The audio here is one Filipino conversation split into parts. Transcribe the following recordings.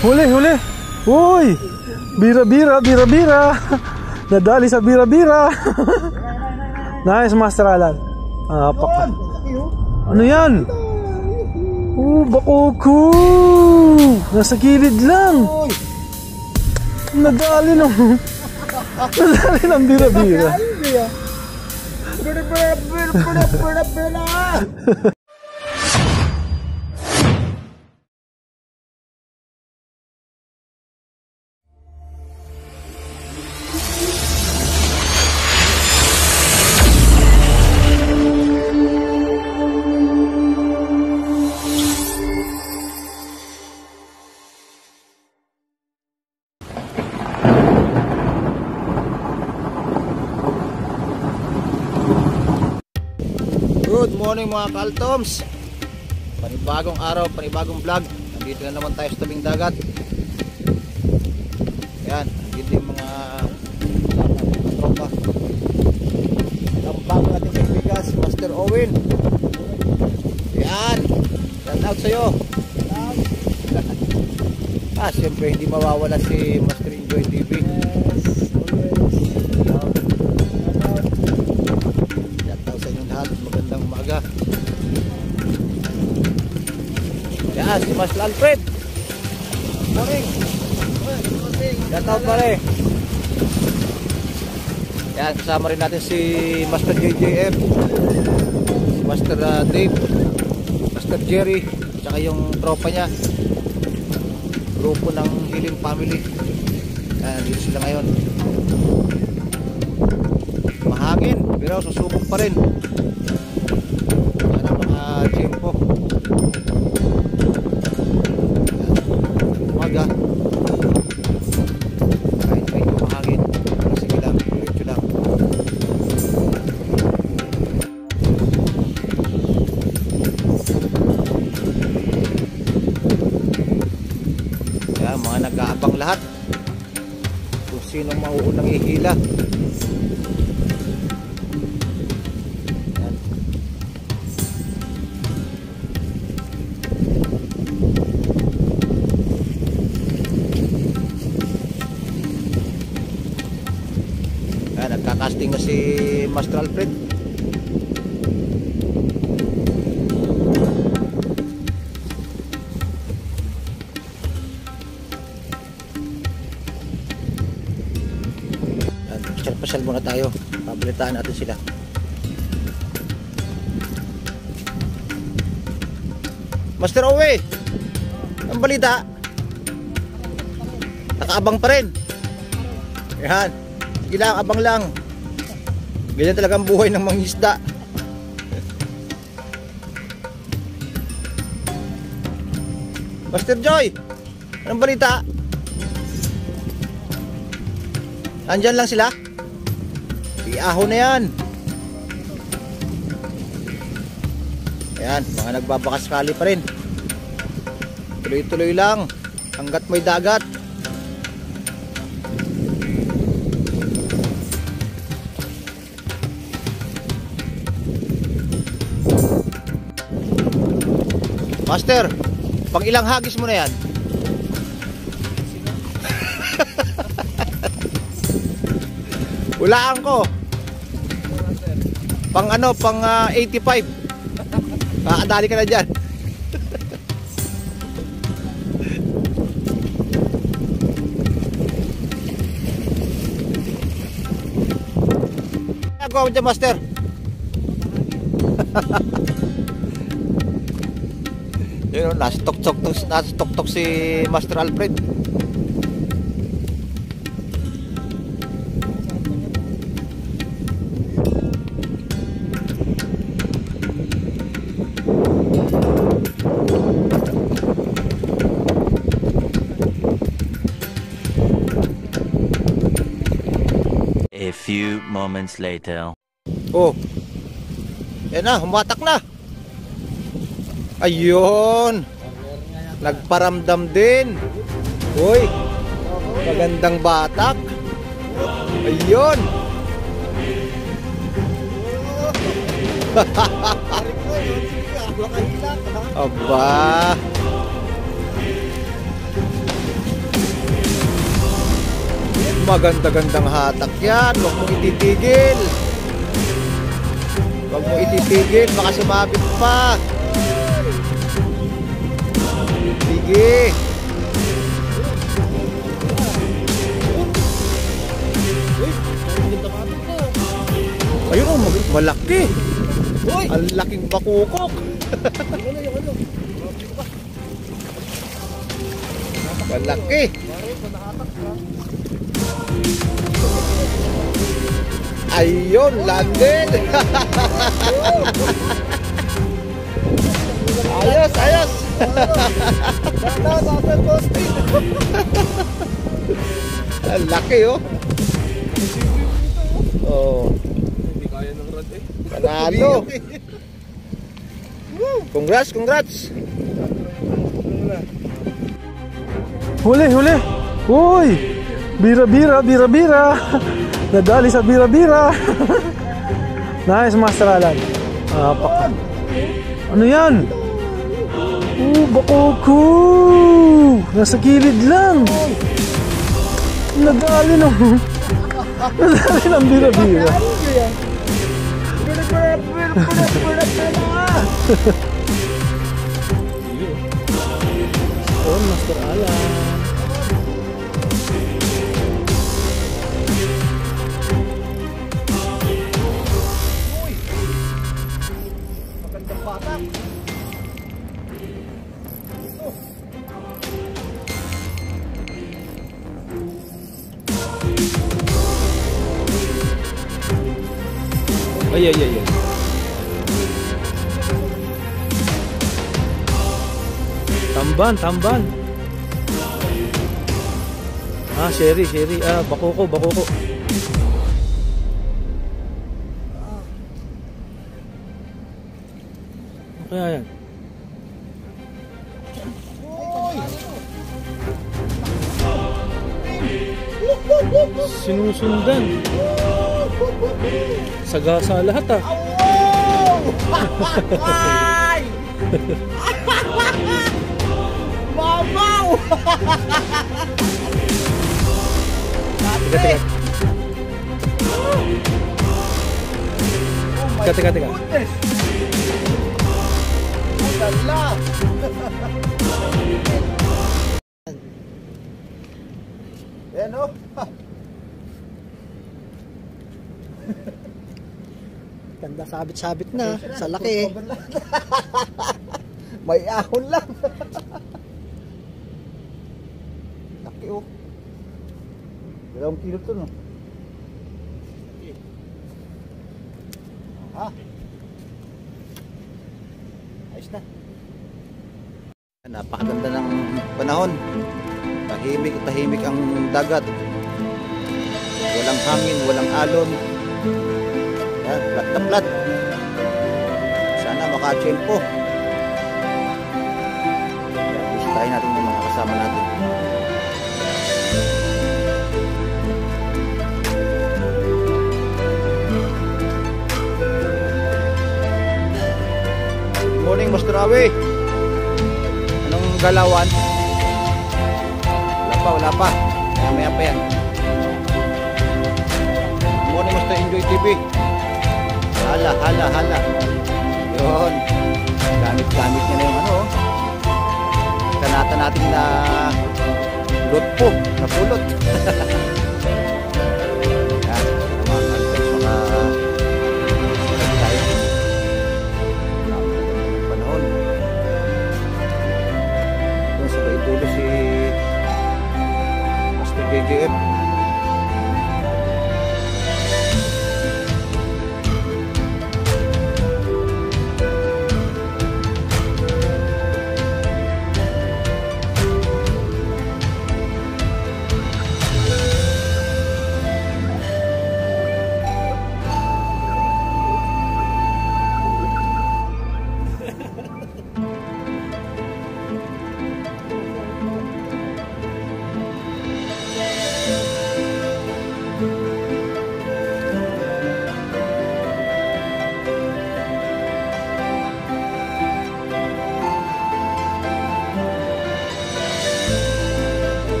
Huli, huli. Uy! Bira-bira, bira-bira. Nadali sa bira-bira. Nice, Master Alan. Ano yan? Bakoko. Nasa gilid lang. Nadali ng bira-bira. Good morning mga Kaltoms. Panibagong araw, panibagong vlog. Nandito na naman tayo sa tabing dagat. Yan, nandito yung mga tropa. Ang bago natin kaibigan, si Master Owen. Yan, shout out sa'yo. Siyempre hindi mawawala si Master Enjoy TV. Magandang umaga. Yan, si Master Alfred. Morning. Shout out pare. Yan, kasama rin natin si Master JJF, si Master Dave, Master Jerry, tsaka yung tropa niya, grupo ng Healing Family. Yan, dito sila ngayon. Mahangin, pero susubok pa rin. Tempo umaga kahit medyo mahangin, sige lang, diretso lang. Kaya mga nag-aabang lahat kung sino mauunang ihila. Nagka-casting na si Master Alfred. Pasyal muna tayo. Pabalitaan natin sila. Master Owe, ang balita? Nakaabang pa rin. Yan. Sige lang, abang lang. Ganyan talaga ang buhay ng mangingisda. Master Joy, anong balita? Andyan lang sila? Iahon na yan. Ayan, mga nagbabakaskali pa rin. Tuloy-tuloy lang hanggat may dagat. Master, pang ilang hagis mo na yan? Hulaan ko. Pang ano, pang 85. Kakadali ka na dyan. Nagawa mo dyan, Master? Yun, nasa tok-tok si Master Alfred. A few moments later. Oh. Yan na, humatak na. Ayun. Nagparamdam din. Uy. Magandang batak. Ayun. Aba. Maganda-gandang hatak yan. Huwag mo ititigil. Huwag mo ititigil. Baka sumabit pa. Sige. Ayun o, malaki. Ang laking bakukok. Malaki. Ayun, landed. Ayos, ayos. Ang laki oh. Oh. Hindi kaya ng rod eh. Panalo. Congrats, congrats. Huli, huli. Uy! Bira-bira, bira-bira. Nadali sa bira-bira. Nice, Master Alan. Ano yan? Bakoko. Nasa kilid lang. Nadali ng nadali ng bira-bira. Oh, Master Alan. Ay, ay, ay, ay. Tamban, tamban. Sherry, sherry. Bakoko, bakoko. Ano kaya yan? Sinusundan. Sagasa lahat ah. Mamaw! Teka. Teka. Dala. Yan o. Ganda, sabit-sabit na. Sa laki eh. May ahon lang. Laki oh. 2 kilo to no. Ayos na. Napakaganda ng panahon. Tahimik ang dagat. Walang hangin, walang alon. Yan, flat na flat. Sana makachempo. Bisitahin natin yung mga kasama natin. Good morning, Master Awe. Anong galawan? Wala pa. Maya pa yan. Good morning, Master Enjoy TV. Hala. Yun. Gamit niya na yung ano. Kanata natin na lot po. Napulot. Yan. Mga context, mga sikat tayo. Napakaganda ng panahon. Ito sa kaitulo si Master JJF.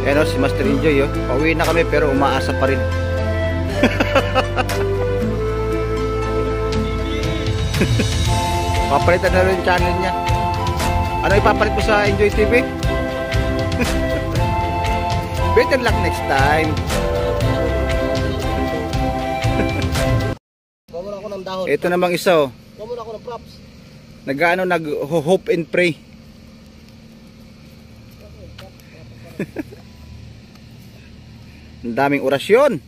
Ayan o, si Master Enjoy oh. Pauwi na kami pero umaasa pa rin. Papalitan na rin yung channel niya. Ano ipapalit mo sa Enjoy TV? Better luck next time. Gawa muna ako ng dahon. Ito namang isa oh. Gawa muna ako ng props. Nag-hope and pray. Ang daming orasyon.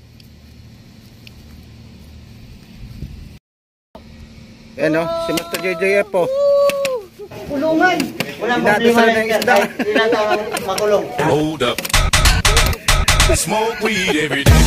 Ayan o, si Master JJF po. Kulungan! Dinadasal na yung isda. Makulong. Hold up. Smoke weed every day.